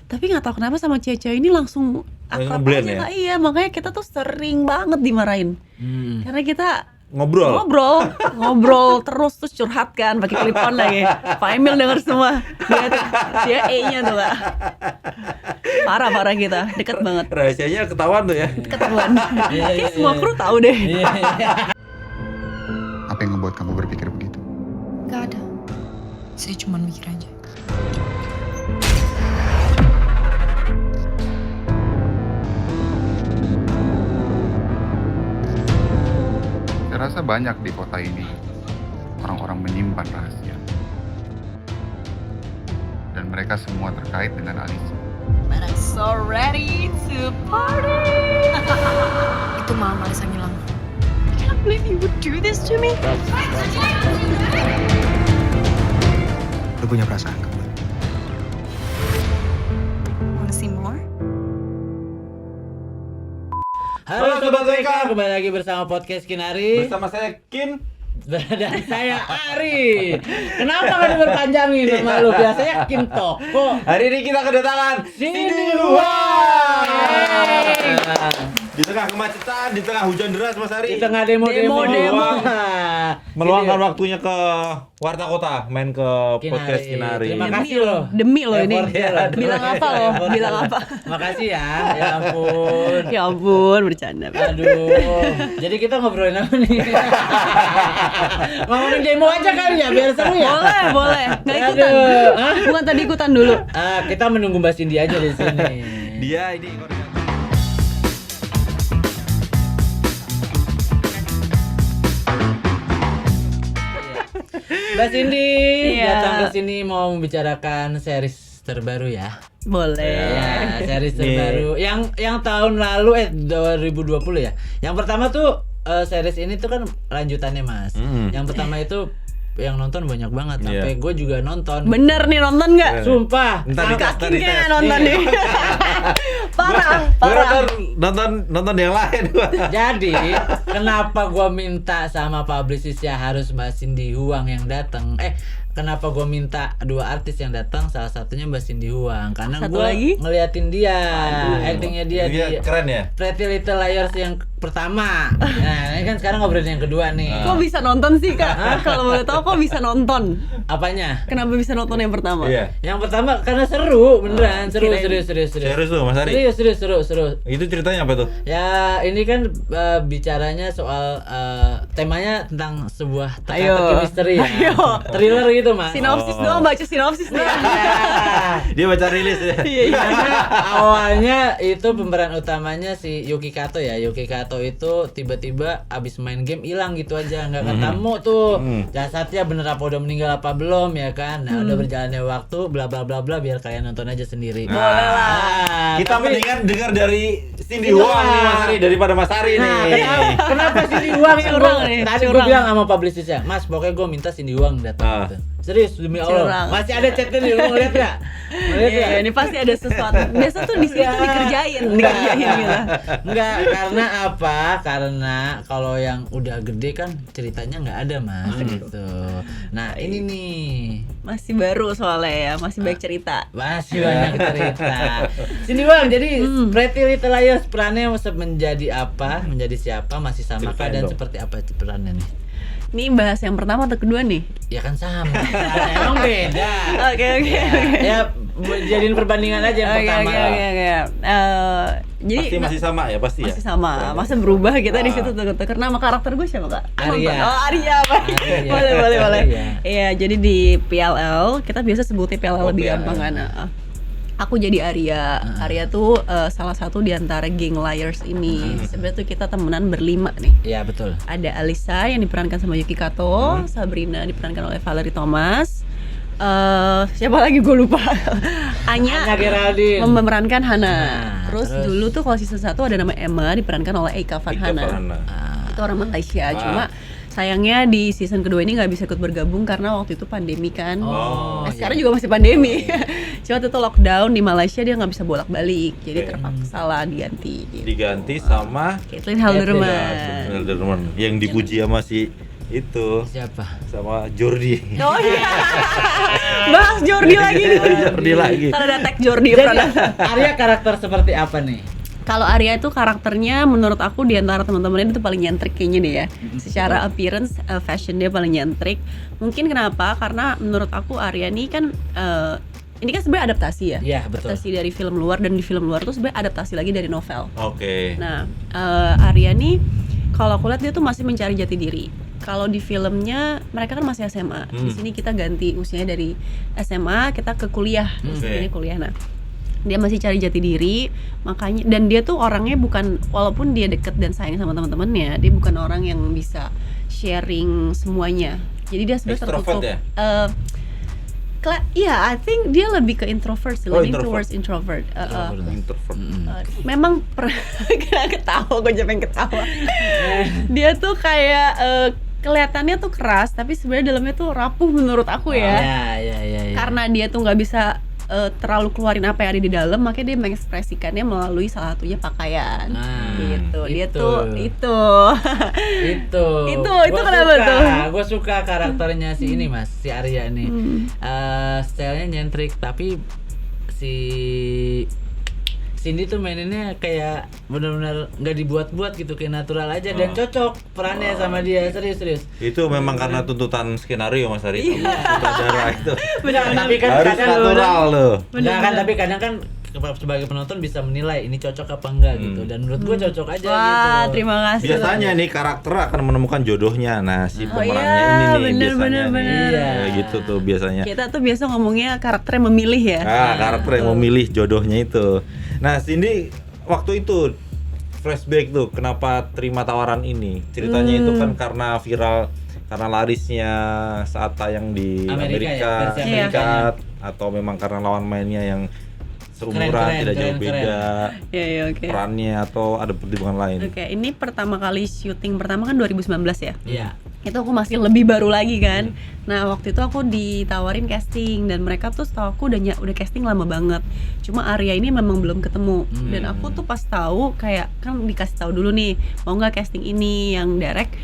Tapi nggak tahu kenapa sama cewek-cewek ini langsung akrab ngeblend aja ya? Kak. Iya, makanya kita tuh sering banget dimarahin. Karena kita ngobrol terus curhat kan pakai clip-on lagi. Pak Emil denger semua. Dia E-nya tuh Kak. Parah kita, deket banget. Rahasianya ketahuan tuh ya. Ketahuan. Kayak semua kru tahu deh. Apa yang ngebuat kamu berpikir begitu? Gak ada. Saya cuma mikir aja. Saya rasa banyak di kota ini orang-orang menyimpan rahasia. Dan mereka semua terkait dengan Alisa. But I'm so ready to party. Itu malam Alisa ngilang. I can't believe you would do this to me. Lu punya perasaan ke gue? Wanna see more? Halo Sobat WK, kembali lagi bersama Podcast Kinari. Bersama saya Kin. Dan saya Ari. Kenapa gak diperpanjangin sama lu? Biasanya Kin Toko. Hari ini kita kedatangan Cindy Luang. Di tengah kemacetan, di tengah hujan deras Mas Ari. Di tengah demo. Meluangkan waktunya ke Warta Kota, main ke Podcast Kinari. Terima kasih loh. Demi loh ini. Effortnya. Bilang apa loh? Bilang apa? Makasih ya. Ya ampun. Ya ampun, bercanda. Aduh. Jadi kita ngobrolin apa nih? Ngomongin demo aja kali ya, biar seru ya. Boleh. Nggak ikutan. Aduh. Hah? Bukan tadi ikutan dulu. Kita menunggu Mbak Cindy aja di sini. Dia ini Mbak Cindy Iya. datang ke sini mau membicarakan series terbaru ya. Boleh. Ya, series terbaru yang tahun lalu 2020 ya. Yang pertama tuh series ini tuh kan lanjutannya Mas. Yang pertama itu yang nonton banyak banget, sampai gue juga nonton. Bener nih, nonton nggak? Sumpah. Kakin kayaknya nonton nih. Parah. nonton yang lain. Jadi kenapa gue minta sama publicistnya harus Mbak Cindy Huang yang datang? Kenapa gue minta dua artis yang datang? Salah satunya Mbak Cindy Huang, karena Satu gue lagi? ngeliatin dia, actingnya dia di keren ya. Pretty Little Liars yang pertama. Nah, ini kan sekarang ngobrolin yang kedua nih. Kok bisa nonton sih Kak? Kalau boleh tahu kok bisa nonton? Apanya? Kenapa bisa nonton yang pertama? Iya. Yang pertama karena seru, beneran seru, serius. Serius tuh Mas Ari. Serius, seru. Itu ceritanya apa tuh? Ya, ini kan bicaranya soal temanya tentang sebuah Ayo. teka-teki misteri ya. Ayo. Thriller gitu, Mas. Sinopsis doang, baca sinopsis nih. Dia baca rilis ya. Karena awalnya itu pemeran utamanya si Yuki Kato ya. Yuki Kato itu tiba-tiba abis main game hilang gitu aja, nggak ketemu tuh. Jasadnya bener apa udah meninggal apa belum ya kan. Nah, udah berjalannya waktu bla bla bla bla, biar kalian nonton aja sendiri. Boleh lah. Kita mendingan dengar dari Cindy Iya. Huang nih Mas Ari daripada Mas Ari Nah, nih. kenapa Cindy Huang yang Curang nih, tadi gue curang. bilang sama publicistnya, Mas pokoknya gue minta Cindy Huang datang gitu. Serius demi Allah. Curang. Masih ada chatnya nih, lu ngeliat gak? Iya, ini pasti ada sesuatu. Biasa tuh di situ dikerjain gitu. Enggak, karena apa? Karena kalau yang udah gede kan ceritanya nggak ada Mas gitu. Nah ini nih Masih baru soalnya ya, masih banyak cerita. masih banyak cerita. Sini Bang, jadi Pretty Little Liars perannya menjadi apa? Menjadi siapa? Masih sama kah? Ceritain Dan dong. seperti apa perannya nih? Ini bahas yang pertama atau kedua nih? Ya kan sama. Emang beda. Oke. Ya jadiin perbandingan aja yang pertama. Oke. Jadi Pasti masih sama ya, pasti ya. masih sama, masa berubah kita di situ tuh. Karena nama karakter gue siapa Kak? Arya. Oh Arya, apa? Arya. boleh. Arya. Iya, jadi di PLL kita biasa sebutnya PLL lebih PLL. gampang kan. Aku jadi Arya. Arya tuh salah satu di antara geng liars ini. Sebenarnya tuh kita temenan berlima nih. Iya betul. Ada Alisa yang diperankan sama Yuki Kato, Sabrina diperankan oleh Valerie Thomas. Siapa lagi gue lupa. Anya Geraldine. memerankan Hana. Nah, terus terus? dulu tuh kalau season 1 ada nama Emma diperankan oleh Eka Farhana. Itu orang Malaysia. Cuma sayangnya di season kedua ini nggak bisa ikut bergabung karena waktu itu pandemi kan. Sekarang juga masih pandemi. Cuma waktu itu lockdown di Malaysia, dia nggak bisa bolak-balik. Jadi terpaksa lah diganti. Gitu. Diganti sama Caitlin Halderman. Halderman yang dipuji sama si Itu Siapa? sama Jordi. Oh iya. Bahas Jordi lagi nih. Jordi lagi. Kalau ada tag Jordi Jadi Pranata. Arya karakter seperti apa nih? Kalau Arya itu karakternya menurut aku di antara teman-temannya itu paling nyentrik kayaknya deh ya. Secara appearance, fashion dia paling nyentrik. Mungkin kenapa? Karena menurut aku Arya ini kan ini kan sebenarnya adaptasi ya. Iya, betul. Adaptasi dari film luar, dan di film luar tuh sebenarnya adaptasi lagi dari novel. Oke. Nah, Arya nih kalau aku lihat dia tuh masih mencari jati diri. Kalau di filmnya mereka kan masih SMA. Di sini kita ganti usianya dari SMA kita ke kuliah. Ini kuliah. Nah, dia masih cari jati diri, makanya, dan dia tuh orangnya bukan, walaupun dia deket dan sayang sama teman-temannya, dia bukan orang yang bisa sharing semuanya. Jadi dia sebenarnya Extrovert tertutup. ya? Iya, I think dia lebih ke introvert sih, leaning towards introvert. Introvert. Memang ketawa, gue aja pengen ketawa. Dia tuh kayak kelihatannya tuh keras, tapi sebenarnya dalamnya tuh rapuh menurut aku ya. Iya. Karena dia tuh nggak bisa terlalu keluarin apa yang ada di dalam, makanya dia mengekspresikannya melalui salah satunya pakaian. Gitu. Dia tuh itu kenapa tuh? Gue suka karakternya si ini Mas, si Arya nih. Stylenya nyentrik, tapi si Cindy tuh maininnya kayak benar-benar nggak dibuat-buat gitu, kayak natural aja dan cocok perannya sama dia, serius. Itu memang karena tuntutan skenario Mas Ari. Sutradara itu. Tapi kan Harus kadang natural loh. Nah, kan tapi kadang kan sebagai penonton bisa menilai ini cocok apa enggak gitu, dan menurut gue cocok aja Wah, gitu. terima kasih. Biasanya nih karakter akan menemukan jodohnya. Nah, si pemerannya ini nih biasanya nih. Iya. Ya, gitu tuh biasanya. Kita tuh biasa ngomongnya karakter yang memilih ya. Karakter yang memilih jodohnya itu. Nah, Cindy waktu itu flashback tuh kenapa terima tawaran ini? Ceritanya itu kan karena viral, karena larisnya saat tayang di Amerika versi Serikat, atau memang karena lawan mainnya yang seumuran, tidak jauh beda Iya, oke. perannya, atau ada pertimbangan lain? Oke, ini pertama kali syuting pertama kan 2019 ya. Iya. Itu aku masih lebih baru lagi kan. Nah, waktu itu aku ditawarin casting, dan mereka tuh setahu aku udah casting lama banget. Cuma Arya ini memang belum ketemu. Dan aku tuh pas tahu kayak kan dikasih tahu dulu nih, mau nggak casting ini yang direct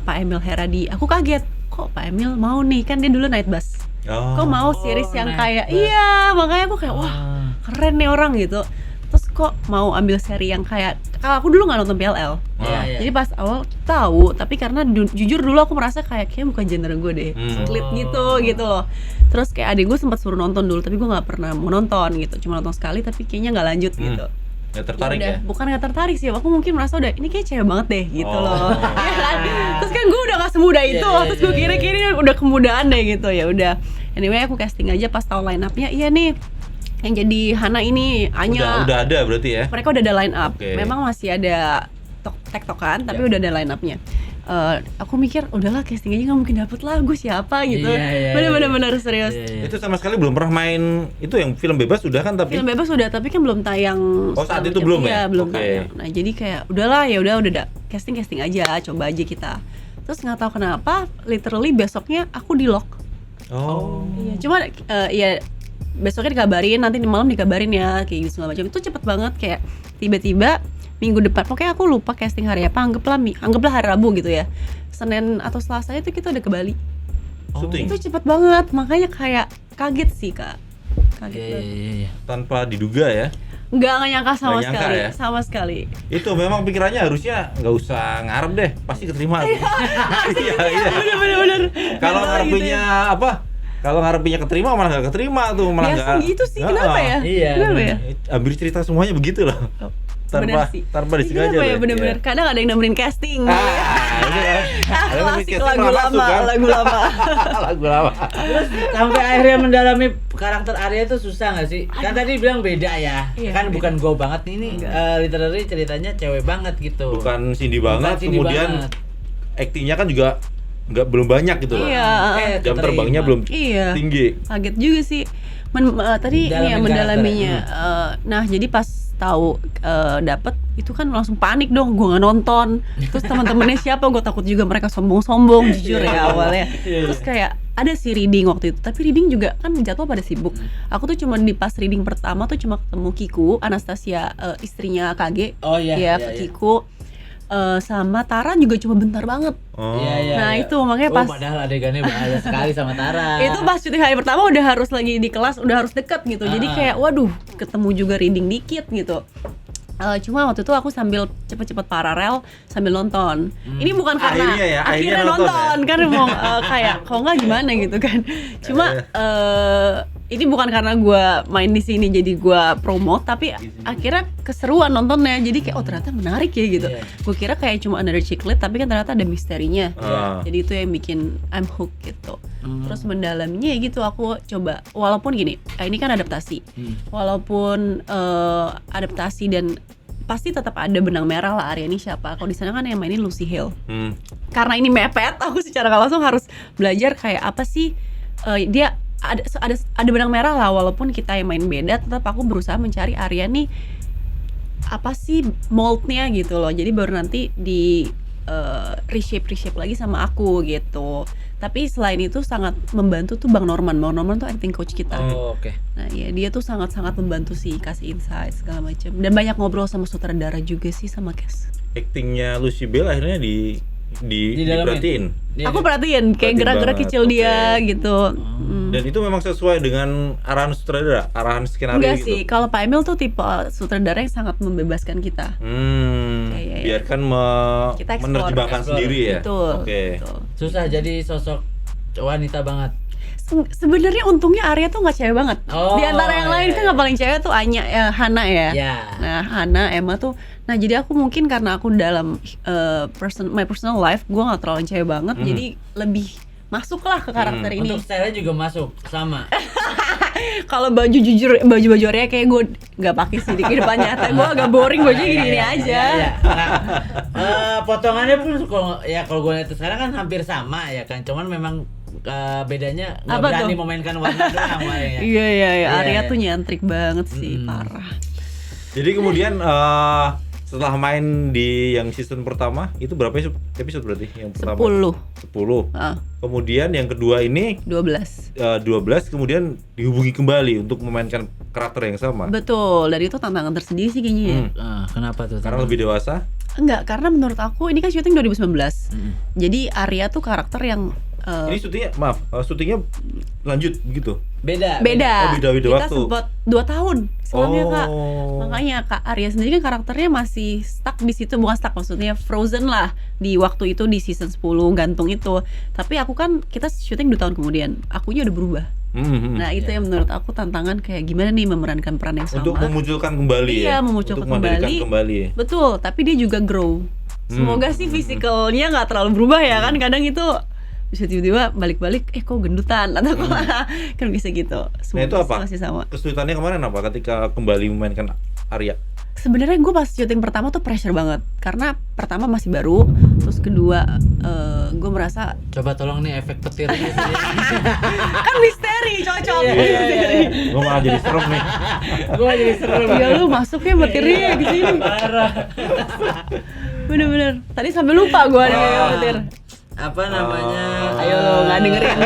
Pak Emil Heradi. Aku kaget, kok Pak Emil mau nih, kan dia dulu Night Bus. Kok mau series yang kayak iya, makanya aku kayak wah, keren nih orang gitu. Terus kok mau ambil seri yang kayak, kalau aku dulu nggak nonton PLL. Jadi pas awal tahu, tapi karena jujur dulu aku merasa kayaknya bukan genre gue deh, split gitu loh. Terus kayak adik gue sempat suruh nonton dulu, tapi gue nggak pernah mau nonton gitu, cuma nonton sekali tapi kayaknya nggak lanjut gitu. Nggak tertarik Udah, ya? bukan nggak tertarik sih, aku mungkin merasa udah ini kayak cewek banget deh gitu loh. Ya kan? Terus kan gue udah gak semuda itu, terus gue kira udah kemudaan deh gitu. Ya udah, anyway aku casting aja, pas tahu line up-nya, iya nih yang jadi Hana ini Anya. Udah ada berarti ya? Mereka udah ada line up. Oke. Memang masih ada tektokan, tapi udah ada line up-nya. Aku mikir udahlah casting aja, nggak mungkin dapet lah, gue siapa gitu. Bener-bener serius. Itu sama sekali belum pernah main itu yang film bebas sudah kan, tapi Film bebas udah, tapi kan belum tayang. Oh, saat itu segala belum macam. ya? Iya, belum Oke. tayang. Nah, jadi kayak udahlah, ya udah casting aja, coba aja kita. Terus nggak tahu kenapa, literally besoknya aku di lock. Iya, cuma ya besoknya dikabarin, nanti di malam dikabarin ya, kayak gitu segala macam. Itu cepet banget, kayak tiba-tiba minggu depan, pokoknya aku lupa casting hari apa, anggaplah hari Rabu gitu ya, Senin atau Selasa itu kita udah ke Bali. syuting Itu cepet banget, makanya kayak kaget sih Kak, kaget banget. Iya. tanpa diduga ya. Nggak nyangka sama Nggak nyangka sekali, ya? sama sekali. Itu memang pikirannya harusnya nggak usah ngarep deh, pasti keterima. Iya. Bener-bener. Kalau ngarepinnya apa? Kalau ngarepinnya keterima malah nggak keterima tuh, malah Biasa nggak. gitu sih, kenapa ya? Iya, Kenapa ya? Hampir cerita semuanya begitu loh. Bener sih. Tanpa disengaja. Kenapa ya, loh. bener-bener. Iya. Kadang ada yang nemenin casting. Ada Klasik casting lagu malah masuk, lama, kan? lagu lama. Lagu lama. Terus sampai akhirnya mendalami karakter Arya itu susah nggak sih? Kan tadi bilang beda ya, Iya, kan beda. bukan go banget nih, ini literally ceritanya cewek banget gitu. Bukan Cindy banget, Cindy kemudian banget. aktingnya kan juga belum banyak gitu loh. Iya. Jam keterima. terbangnya belum Iya. tinggi. Kaget juga sih. Tadi ini ya Mendalamin mendalaminya. Nah, jadi pas tahu dapet itu kan langsung panik dong, gue nggak nonton. Terus teman-temannya siapa, gue takut juga mereka sombong-sombong, jujur ya awalnya. Terus kayak ada sih reading waktu itu, tapi reading juga kan jadwal pada sibuk. Aku tuh cuma di pas reading pertama tuh cuma ketemu Kiku, Anastasia, istrinya KG. Oh iya, iya. Kiku. sama Tara juga cuma bentar banget. Iya. Nah itu makanya pas padahal adegannya bahaya sekali sama Tara. itu pas syuting hari pertama udah harus lagi di kelas, udah harus deket gitu. Jadi kayak waduh, ketemu juga reading dikit gitu. Cuma waktu itu aku sambil cepet-cepet paralel sambil nonton. Ini bukan karena akhirnya nonton kan mau kayak kalau nggak gimana gitu kan. Cuma ini bukan karena gue main di sini jadi gue promote, tapi akhirnya keseruan nontonnya. Jadi kayak oh ternyata menarik ya gitu. Gue kira kayak cuma another chick lit, tapi kan ternyata ada misterinya. Jadi itu yang bikin I'm hooked gitu. Terus mendalaminya ya gitu, aku coba walaupun gini, ini kan adaptasi. Walaupun adaptasi dan pasti tetap ada benang merah lah, Arya ini siapa. Kalau di sana kan yang mainin Lucy Hale. Karena ini mepet, aku secara nggak langsung harus belajar kayak apa sih dia ada benang merah lah, walaupun kita yang main beda, tetap aku berusaha mencari Arya nih apa sih moldnya gitu loh. Jadi baru nanti di reshape lagi sama aku gitu. Tapi selain itu sangat membantu tuh Bang Norman tuh acting coach kita. Oke. Nah ya dia tuh sangat membantu sih, kasih insight segala macam, dan banyak ngobrol sama sutradara juga sih, sama cast. Actingnya Lucy Bell akhirnya diperhatiin. Aku perhatiin kayak gerak-gerak kecil dia gitu. Dan itu memang sesuai dengan arahan sutradara, arahan skenario Enggak gitu. sih, kalau Pak Emil tuh tipe sutradara yang sangat membebaskan kita. Biarkan Kita explore. menerjemahkan sendiri ya. Betul. Betul. Susah jadi sosok wanita banget. Sebenarnya untungnya Arya tuh nggak cewek banget. Di antara yang lain kan nggak paling cewek tuh Hana ya. Nah Hana, Emma tuh. Nah jadi aku mungkin karena aku dalam my personal life gue nggak terlalu cewek banget, jadi lebih masuk lah ke karakter ini. Untuk style juga masuk sama. Kalau baju Arya kayak gue nggak pakai sih di kehidupan nyata. Gue agak boring, bajunya gini-gini aja. Potongannya pun kalau gue lihat sekarang kan hampir sama ya kan. Cuman memang bedanya nggak berani memainkan warna doang. Iya. Arya tuh nyantrik banget sih, parah. Jadi kemudian setelah main di yang season pertama itu berapa episode berarti yang pertama? 10. Kemudian yang kedua ini 12. 12 kemudian dihubungi kembali untuk memainkan karakter yang sama. Betul, dari itu tantangan tersendiri sih kayaknya ya. Kenapa tuh? Karena lebih dewasa? Enggak, karena menurut aku ini kan syuting 2019. Jadi Arya tuh karakter yang ini syutingnya lanjut begitu? Beda. Oh, beda kita waktu. sempat 2 tahun selama Kak. Makanya Kak Arya sendiri kan karakternya masih stuck di situ, bukan stuck maksudnya frozen lah di waktu itu di season 10 gantung itu. Tapi aku kan kita syuting 2 tahun kemudian, akunya udah berubah. Nah itu yang menurut aku tantangan, kayak gimana nih memerankan peran yang sama. Untuk memunculkan kembali ya? Memunculkan kembali. Betul, tapi dia juga grow. Semoga sih fisikalnya nggak terlalu berubah ya kan, kadang itu bisa tiba-tiba balik-balik kok gendutan atau kan bisa gitu. Nah itu apa? Masih sama. Kesulitannya kemarin apa ketika kembali memainkan Arya? Sebenarnya gue pas syuting pertama tuh pressure banget, karena pertama masih baru, terus kedua gue merasa coba tolong nih efek petir gitu. kan misteri cocok. Gue malah jadi serem nih. Ya lu masuk ya petirnya di sini. Parah. Bener-bener. Tadi sampai lupa gue ada petir. Apa namanya? Ayo lo nggak dengerin.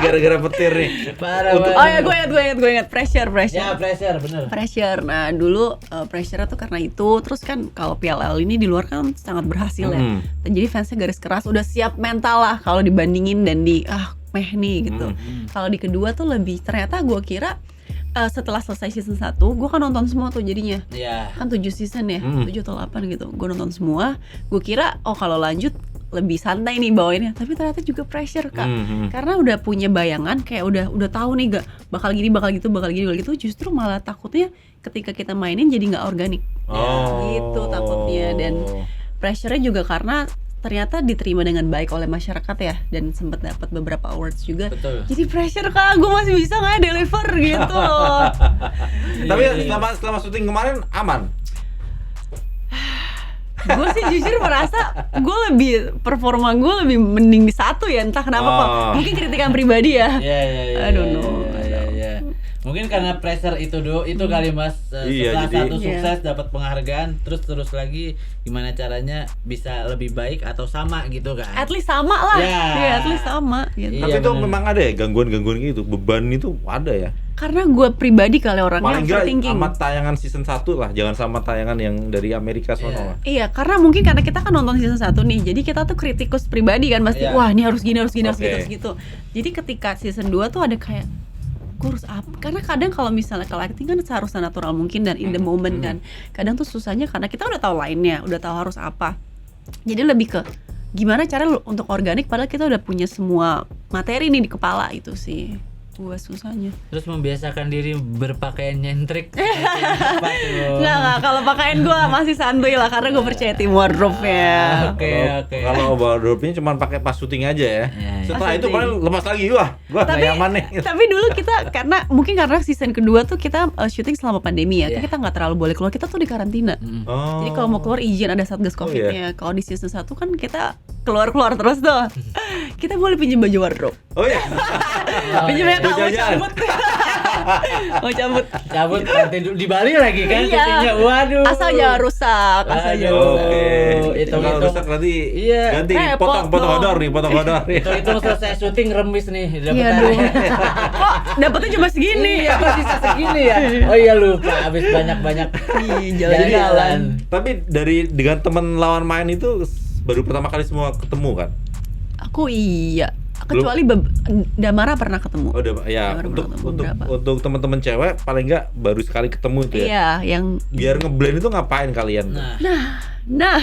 Gara-gara petir nih. Parah. Oh ya gue ingat pressure. Ya pressure bener. Pressure. Nah dulu pressure tuh karena itu. Terus kan kalau PLL ini di luar kan sangat berhasil ya. Dan jadi fansnya garis keras, udah siap mental lah kalau dibandingin dan di meh nih gitu. Kalau di kedua tuh lebih, ternyata gue kira setelah selesai season 1, gue kan nonton semua tuh jadinya. Kan 7 season ya, 7 atau 8 gitu. Gue nonton semua. Gue kira kalau lanjut lebih santai nih bawainnya, tapi ternyata juga pressure Kak. Karena udah punya bayangan, kayak udah tahu nih bakal gini, bakal gitu, justru malah takutnya ketika kita mainin jadi nggak organik. Gitu takutnya. Dan pressure-nya juga karena ternyata diterima dengan baik oleh masyarakat ya, dan sempat dapat beberapa awards juga. Betul. Jadi pressure Kak, gue masih bisa nggak deliver gitu loh. Tapi selama syuting kemarin aman. Gue sih jujur merasa performa gue lebih mending di 1 ya, entah kenapa kok. Mungkin kritikan pribadi ya. Iya. I don't know. Iya. Mungkin karena pressure itu kali Mas. Iya, Setelah jadi- satu sukses dapat penghargaan, terus lagi gimana caranya bisa lebih baik atau sama gitu kan? At least sama lah. Ya. Iya, at least sama gitu. Tapi Iya, itu bener. memang ada ya gangguan-gangguan gitu, beban itu ada ya. Karena gue pribadi kali orangnya Paling enggak overthinking. sama tayangan season 1 lah, jangan sama tayangan yang dari Amerika sono lah. Iya, karena mungkin karena kita kan nonton season 1 nih, jadi kita tuh kritikus pribadi kan pasti, Iya. wah ini harus gini, harus gini, harus Oke. gitu, harus gitu. Jadi ketika season 2 tuh ada kayak, gue harus apa? Karena kadang kalau misalnya kalau acting kan seharusnya natural mungkin dan in the moment kan. Kadang tuh susahnya karena kita udah tahu lainnya, udah tahu harus apa. Jadi lebih ke gimana cara lu untuk organik padahal kita udah punya semua materi nih di kepala itu sih. Gue susahnya. Terus membiasakan diri berpakaian nyentrik. Enggak, kalau pakaian gue masih santuy lah karena gue percaya tim wardrobe-nya. Oke. Kalau wardrobe-nya cuma pakai pas syuting aja ya. Iya. Setelah Pas itu syuting. paling lepas lagi, wah gua nggak nyaman nih. Tapi dulu kita karena season kedua tuh kita syuting selama pandemi ya, Iya. kita nggak terlalu boleh keluar, kita tuh di karantina. Oh. Jadi kalau mau keluar izin ada satgas covid-nya. iya. Kalau di season 1 kan kita keluar terus tuh. Kita boleh pinjam baju wardrobe. Oh iya. Pinjamnya Mau Kak, mau jajan. cabut. Mau cabut. Cabut nanti di Bali lagi kan Iya. syutingnya. Waduh. Asal jangan rusak, asal jangan Aduh. rusak. Oke. Hitung-hitung. Kalau rusak nanti Iya. ganti Repot potong dong. hodor nih, potong hodor. Itu selesai syuting remis nih Iya dapetan. dong. Kok dapetnya cuma segini? Iya, kok sisa segini ya? Oh iya lupa, habis banyak-banyak jalan-jalan. Tapi dengan teman lawan main itu baru pertama kali semua ketemu kan? Aku iya. Belum? Kecuali Damara pernah ketemu. Oh, udah ya. Baru Untuk ketemu untuk berapa. untuk teman-teman cewek paling enggak baru sekali ketemu itu ya. Iya, yang Biar ngeblend itu ngapain kalian? Nah,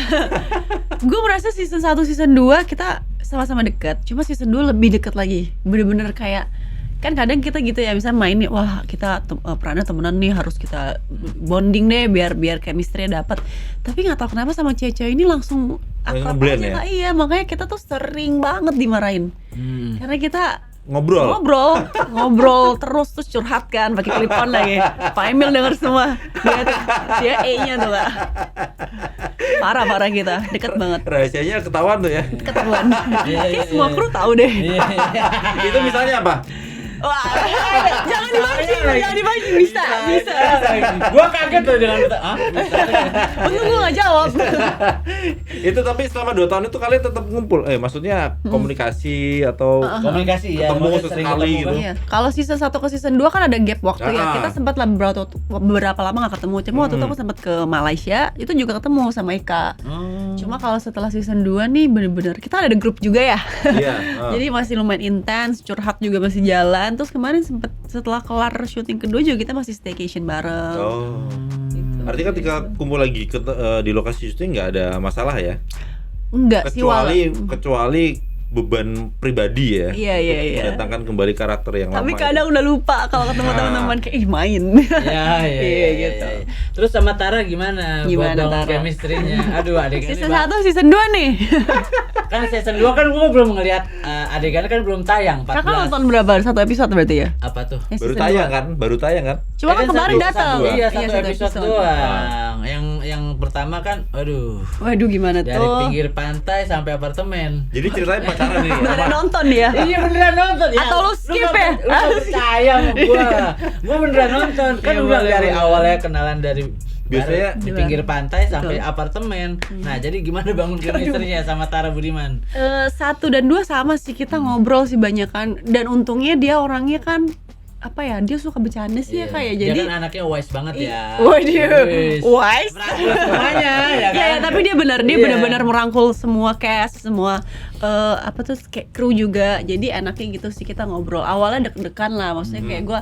gue merasa season 1, season 2 kita sama-sama dekat. Cuma season 2 lebih dekat lagi. Bener-bener kayak kan kadang kita gitu ya, misalnya main nih, wah kita perannya temenan nih, harus kita bonding deh biar chemistry-nya dapet. Tapi nggak tahu kenapa sama cewek-cewek ini langsung akrab ngeblend aja, ya? Kak. Iya, makanya kita tuh sering banget dimarahin. Karena kita ngobrol terus curhat kan, pakai clip on lagi. Pak Emil denger semua. Dia E-nya tuh Kak. Parah kita, deket banget. Rahasianya ketahuan tuh ya. Ketahuan. Iya, Kayak semua kru tahu deh. iya. Itu misalnya apa? Wah, jangan dipancing, bisa. Gua kaget tuh dengan Untung gue gak jawab. Itu tapi selama 2 tahun itu kalian tetap ngumpul. Maksudnya komunikasi atau komunikasi ya. Ketemu maksudnya sesekali sering ketemu gitu. kan. Iya. Kalau season 1 ke season 2 kan ada gap waktu ya. Kita sempat lah beberapa lama gak ketemu. Cuma waktu itu aku sempat ke Malaysia, itu juga ketemu sama Eka. Cuma kalau setelah season 2 nih bener-bener kita ada grup juga ya. Iya. Jadi masih lumayan intens, curhat juga masih jalan. Terus kemarin setelah kelar syuting kedua juga kita masih staycation bareng. Oh. Gitu. Artinya ketika kumpul lagi di lokasi syuting nggak ada masalah ya? Enggak sih Kecuali beban pribadi ya. Iya. Mendatangkan kembali karakter yang Tapi lama. kadang udah lupa kalau ketemu teman-teman kayak main. Iya, gitu. Terus sama Tara gimana? Gimana, Buat Tara? chemistry-nya. Aduh, adegannya Season 1, season 2 nih. kan season 2 kan gua belum ngelihat adegannya kan belum tayang 14. Kakak nonton berapa? 1 episode berarti ya? Apa tuh? Yang Baru season tayang 2. kan? Baru tayang kan? Cuma kan kemarin datang. Iya, satu episode satu doang. Yang pertama kan aduh. Waduh gimana Dari tuh? pinggir pantai sampai apartemen. Jadi ceritanya pacaran nih. Beneran apa? nonton ya? Iya beneran nonton ya. Atau lu skip nggak- ya? Lu gak percaya sama gua. Gua beneran nonton. Kan Iya, udah boleh, dari boleh. awalnya kenalan dari Biasanya di pinggir pantai sampai Betul. apartemen. Nah, jadi gimana bangun chemistry-nya sama Tara Budiman? 1 dan 2 sama sih, kita ngobrol sih banyak kan. Dan untungnya dia orangnya kan apa ya, dia suka bercanda sih ya kayak Dia jadi. kan anaknya wise banget ya. Waduh, Wis. wise. Merangkul semuanya ya kan. Ya, tapi dia Iya. benar-benar merangkul semua cast, semua apa tuh kayak kru juga. Jadi enaknya gitu sih kita ngobrol. Awalnya deg-degan lah, maksudnya kayak gue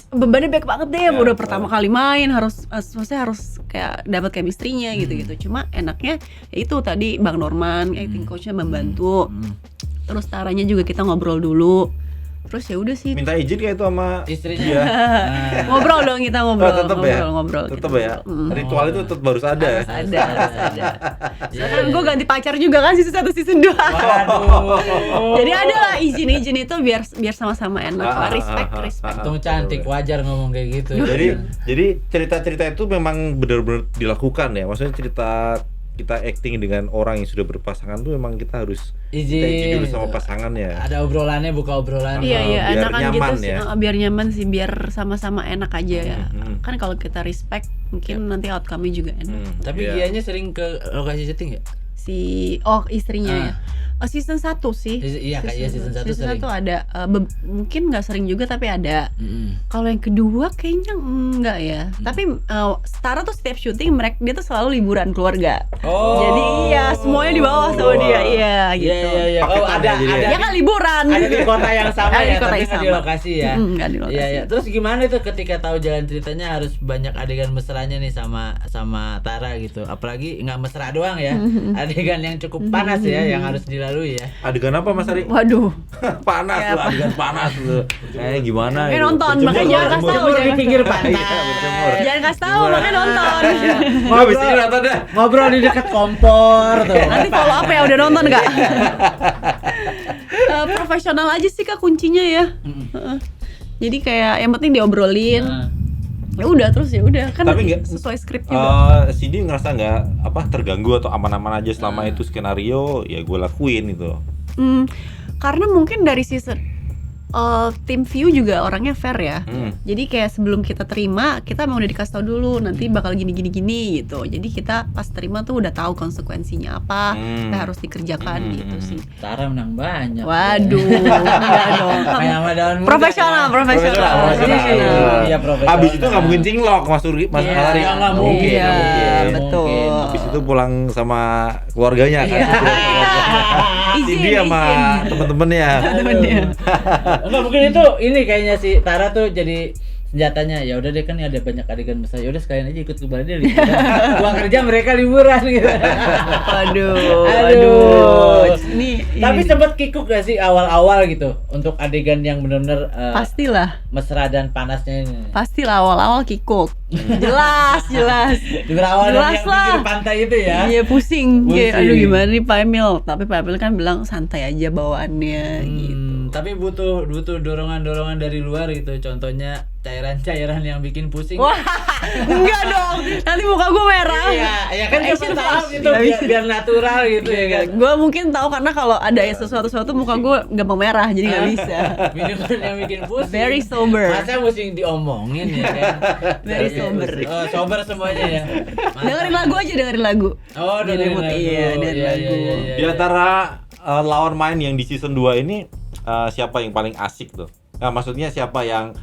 bebannya banyak banget deh, udah pertama kali main maksudnya harus kayak dapat chemistry-nya gitu-gitu. Cuma enaknya ya itu tadi Bang Norman, acting coach-nya membantu. Terus Taranya juga kita ngobrol dulu. Terus ya udah sih. Minta izin kayak itu sama Istrinya. dia. Ngobrol dong kita ngobrol. Tetep ya. Ngobrol. Tetep kita ya. ngobrol. Ritual itu tetap harus ada. Harus ada. Soalnya gue ganti pacar juga kan season 1 season 2. Waduh. Jadi ada lah izin itu biar sama-sama enak lah, respect. Untung cantik, wajar ngomong kayak gitu. Jadi cerita-cerita itu memang benar-benar dilakukan ya. Maksudnya cerita kita acting dengan orang yang sudah berpasangan tuh memang kita harus Izin. kita dulu sama pasangannya. Ada obrolannya, buka obrolan. Iya biar enakan gitu nyaman sih. ya. Biar nyaman sih, biar sama-sama enak aja ya. Kan kalau kita respect mungkin nanti outcome-nya juga enak. Tapi Iya. dianya sering ke lokasi syuting nggak? Istrinya ya. Season 1 sih. Iya kayaknya season 1 Season sering. 1 ada mungkin nggak sering juga tapi ada. Kalau yang kedua kayaknya enggak ya. Tapi Tara tuh setiap syuting dia tuh selalu liburan keluarga. Oh. Jadi iya semuanya dibawa sama dia. Iya gitu. Iya. Oh, ada Ya kan liburan. ada di kota yang sama Ada di ya, kota tapi yang nggak di sama. lokasi ya. Nggak di lokasi. Iya. Terus gimana itu ketika tahu jalan ceritanya harus banyak adegan mesranya nih sama Tara gitu. Apalagi nggak mesra doang ya. Adegan yang cukup panas ya yang harus dilalui ya. Adegan apa Mas Ari? Waduh. Panas Ya, tuh, adegan panas tuh. Gimana? Makanya gitu. nonton, Berjemur, makanya jangan kasih tahu, Berjemur di jangan pinggir kasih pantai. Iya, berjemur. Jangan kasih tahu, makanya nonton. Habis ini nonton dah. Ngobrol di dekat kompor tuh. Nanti follow up ya, udah nonton nggak? Profesional aja sih Kak kuncinya ya. Heeh. Jadi kayak yang penting diobrolin. Ya udah terus ya udah kan Tapi nggak- sesuai skrip juga. Cindy ngerasa nggak terganggu atau aman-aman aja selama itu skenario ya gue lakuin gitu. Karena mungkin dari season tim view juga orangnya fair ya. Jadi kayak sebelum kita terima, kita emang udah dikasih tahu dulu nanti bakal gini gitu. Jadi kita pas terima tuh udah tahu konsekuensinya apa, kita harus dikerjakan gitu sih. Tara menang banyak. Waduh, enggak dong. Kayak sama daun muda. Profesional. Profesional. Iya, profesional. Abis itu nggak mungkin cinglok Mas Ari. Iya, nggak mungkin. Iya, Nggak betul. mungkin. Habis itu pulang sama keluarganya kan. Cindy sama temen-temennya. Temennya. Enggak mungkin itu ini kayaknya si Tara tuh jadi senjatanya. Ya udah deh kan ada banyak adegan besar. Ya udah sekalian aja ikut ke Bali deh liburan. Pulang kerja mereka liburan gitu. Aduh. Tapi sempet kikuk gak sih awal-awal gitu untuk adegan yang benar-benar Pastilah. mesra dan panasnya ini. Pastilah awal-awal kikuk. Jelas. Berawal dari Jelas yang lah. pinggir pantai itu ya. Iya pusing. Kayak, Pusing. aduh gimana nih Pak Emil. Tapi Pak Emil kan bilang santai aja bawaannya gitu. Tapi butuh dorongan-dorongan dari luar gitu. Contohnya cairan-cairan yang bikin pusing. Wah, enggak dong. Nanti muka gue merah. Iya, ya kan Action siapa tahu face. gitu Nggak bisa. biar natural gitu ya kan. Gue mungkin tahu karena kalau ada sesuatu muka gue gampang merah jadi nggak bisa. Minuman yang bikin pusing. Very sober. Masa mesti diomongin ya kan. Very sober. Oh, sober semuanya ya. Mantap. Dengerin lagu aja, dengerin lagu. Oh, dengerin lagu. Iya, dengerin lagu. Iya. Di antara lawan main yang di season 2 ini siapa yang paling asik tuh? Nah, maksudnya siapa yang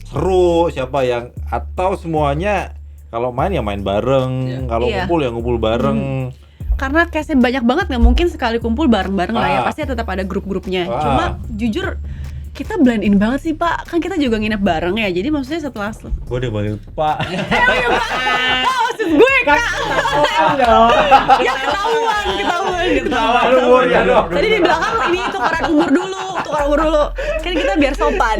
seru, siapa yang atau semuanya kalau main ya main bareng, kalau Iya. ngumpul ya ngumpul bareng. Karena case-nya banyak banget, nggak mungkin sekali kumpul bareng-bareng lah ya. Ah. Pasti tetap ada grup-grupnya. Ah. Cuma jujur kita blend in banget sih Pak. Kan kita juga nginep bareng ya. Jadi maksudnya setelah Gue udah panggil Pak. maksud gue Kak. Ya ketahuan. Ketahuan umurnya dong. Tadi di belakang ini tukaran umur dulu. Kan kita biar sopan.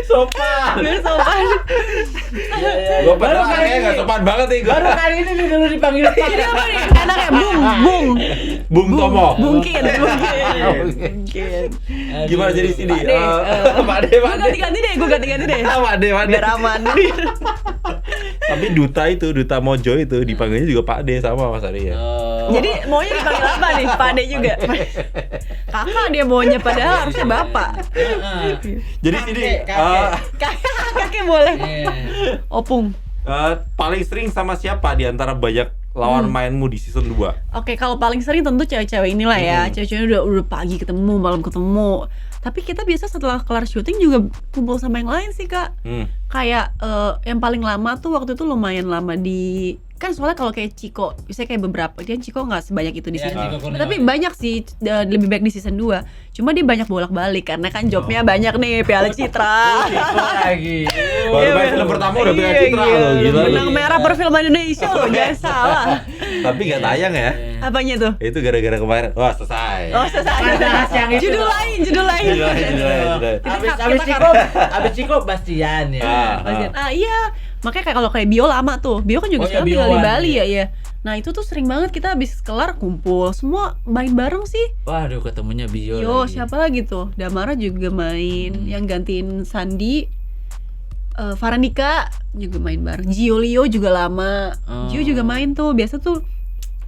Sopan. Biar sopan. Gue padahal kayaknya nggak sopan banget nih gue. Baru kali ini nih dulu dipanggil Pak. Ini apa nih? Enaknya Bung Tomo. Mungkin. Gimana jadi sini? Pak De. Pak De. Gue ganti-ganti deh. Pak De. Biar aman. Tapi duta Mojo itu dipanggilnya juga Pak De sama Mas Ari ya. Jadi maunya dipanggil apa nih? Pak De juga. Kakak dia maunya padahal harusnya bapak. Jadi sini Kakek boleh. Opung. paling sering sama siapa di antara banyak lawan mainmu di season 2? Oke, kalau paling sering tentu cewek-cewek inilah ya. Cewek-ceweknya udah pagi ketemu, malam ketemu. Tapi kita biasa setelah kelar syuting juga kumpul sama yang lain sih, Kak. Kayak yang paling lama tuh waktu itu lumayan lama di, kan soalnya kalau kayak Ciko, biasanya kayak beberapa, dia Ciko nggak sebanyak itu di Ya, season. Ciko Kurniawan. Tapi banyak sih, lebih baik di season 2. Cuma dia banyak bolak-balik karena kan jobnya banyak nih, Piala Citra. lagi. Baru main film pertama udah Piala Citra loh, gila. Benang merah perfilman Indonesia loh, jangan salah. Tapi nggak tayang ya. Apanya tuh? Itu gara-gara kemarin. Wah, selesai. Oh, selesai. Bahas yang itu. Judul lain. Judul. Abis Ciko Bastian ya. Iya, makanya kayak kalau kayak Bio lama tuh. Bio kan juga Oh, ya, sekarang tinggal di Bioan, Bali iya. ya. Nah itu tuh sering banget kita habis kelar kumpul, semua main bareng sih. Waduh, ketemunya Bio. Yo, lagi. siapa lagi tuh? Damara juga main, yang gantiin Sandi. Faranika juga main bareng. Gio Leo juga lama. Gio juga main tuh. Biasa tuh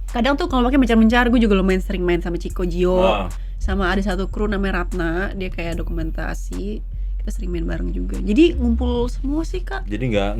kadang tuh kalau pakai mencar-mencar gue juga lumayan sering main sama Chico Gio. Sama ada satu kru namanya Ratna, dia kayak dokumentasi. Kita sering main bareng juga. Jadi ngumpul semua sih, Kak. Jadi nggak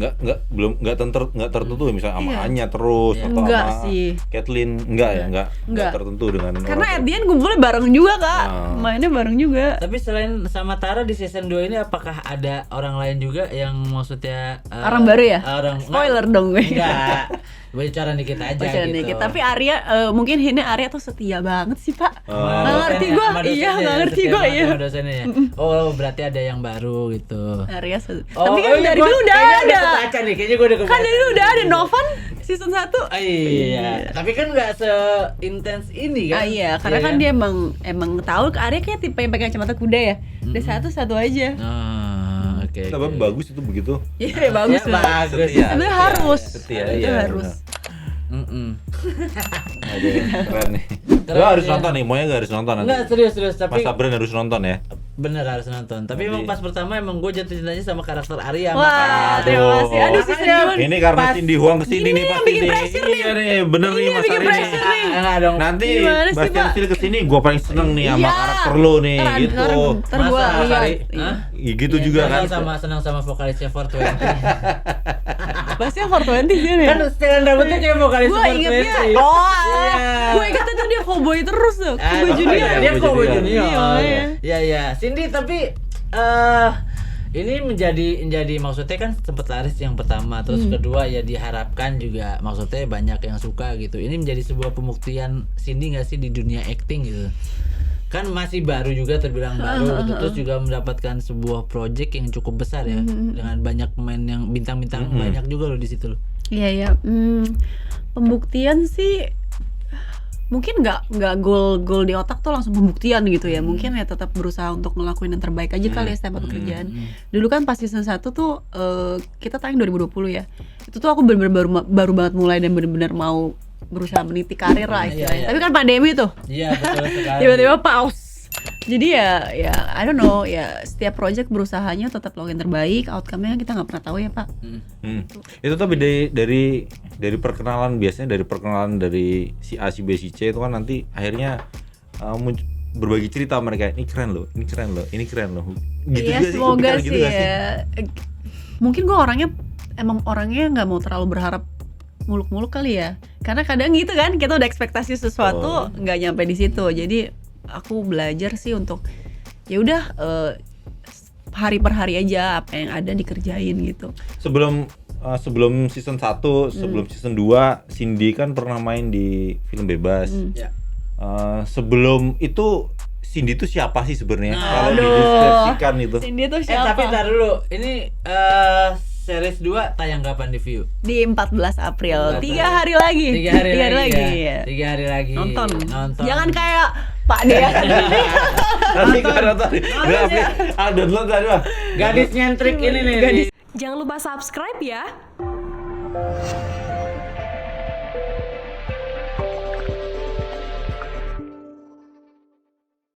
tertentu misalnya sama Anya terus atau Enggak sama sih. Kathleen enggak tertentu dengan Karena orang. at the end ngumpulnya bareng juga, Kak. Mainnya bareng juga. Tapi selain sama Tara di season 2 ini apakah ada orang lain juga yang maksudnya Orang baru ya? Orang Spoiler dong gue. Enggak. Bocoran dikit aja Bocoran gitu. dikit. Tapi Arya mungkin ini Arya tuh setia banget sih, Pak. Sama Nggak ngerti dosennya, gua. sama dosennya, Iya, nggak ngerti setia gua, banget iya. sama dosennya ya. Oh, berarti ada yang baru gitu. Arya Oh, tapi kan iya, dari gua dulu udah kayaknya ada. kebaca nih, kayaknya gue udah kebaca. Kan dari dulu udah ada Novan season 1. Iya. Tapi kan nggak seintens ini kan? Iya, karena kan dia emang tahu Arya kayak tipe yang pakai kacamata kuda ya. Udah satu oaja. Oke. Tapi bagus itu begitu. Iya, bagus Ya, lah. bagus. Sebenarnya harus. Setia, Itu iya, harus. Ada keren nih. Keren, Lo harus ya. nonton nih, Moya harus nonton nanti. Enggak, serius tapi Mas Sabran harus nonton ya. bener harus nonton. Tapi Jadi- emang pas pertama emang gue jatuh cintanya sama karakter Arya. Wah, terima kasih. Aduh, season Makanya 2. Ini karena Pas- Cindy Huang kesini Ini nih yang pasti bikin nih. pressure Iya nih, bener nih Ini yang Mas bikin Ari nih. pressure nih. Enggak dong. Nanti Gimana sih, Bastian Pak? Phil kesini, gue paling seneng nih sama Iya. karakter lo nih, Ntar- gitu. ntar gua Masa, lihat. Ari? Iya. Hah? Gitu Iya, juga kan. senang sama vokalisnya 420. Pasti 420 sih nih. Kan setelan rambutnya kayak vokalis Gue 420. ingetnya, Iya. gue ingetnya tuh dia cowboy terus tuh, Ah, cowboy junior. iya, dia Cowboy Junior. Junior. Iya. Iya, iya. Cindy tapi ini menjadi maksudnya kan sempet laris yang pertama, terus kedua ya diharapkan juga maksudnya banyak yang suka gitu. Ini menjadi sebuah pembuktian Cindy nggak sih di dunia acting gitu. Kan masih baru juga terbilang baru gitu. Terus juga mendapatkan sebuah project yang cukup besar ya dengan banyak pemain yang bintang-bintang banyak juga loh di situ loh. Iya ya. Pembuktian sih mungkin nggak gol di otak tuh langsung pembuktian gitu ya. Mungkin ya tetap berusaha untuk ngelakuin yang terbaik aja kali ya setiap pekerjaan. Dulu kan pas season 1 tuh kita tayang 2020 ya. Itu tuh aku bener-bener baru banget mulai dan bener-bener mau berusaha meniti karir lah istilahnya. Iya. Tapi kan pandemi tuh. Iya, betul sekali. Tiba-tiba pause. Jadi ya I don't know ya, setiap project berusahanya tetap lakukan yang terbaik, outcome-nya kita nggak pernah tahu ya, Pak. Itu tapi dari perkenalan, biasanya dari perkenalan dari si A, si B, si C itu kan nanti akhirnya berbagi cerita mereka, ini keren loh, ini keren loh, ini keren loh. Gitu Iya, juga semoga kepikiran sih gitu nggak ya. Mungkin gue emang orangnya nggak mau terlalu berharap muluk-muluk kali ya. Karena kadang gitu kan, kita udah ekspektasi sesuatu nggak nyampe di situ. Jadi aku belajar sih untuk ya udah hari per hari aja apa yang ada dikerjain gitu. Sebelum season 1, sebelum season 2, Cindy kan pernah main di Film Bebas. Ya. Sebelum itu Cindy itu siapa sih sebenarnya? Kalau Aduh. dideskripsikan itu. Cindy tuh siapa? Tapi ntar dulu. Ini series 2 tayang kapan di View? Di 14 April, 3 hari lagi. 3 hari lagi. Ya. 3 hari lagi. Nonton. Nonton. Jangan kayak Pak Dea. Nanti kan nonton. Download tadi mah. Gadis nyentrik ini nih. Jangan lupa subscribe ya.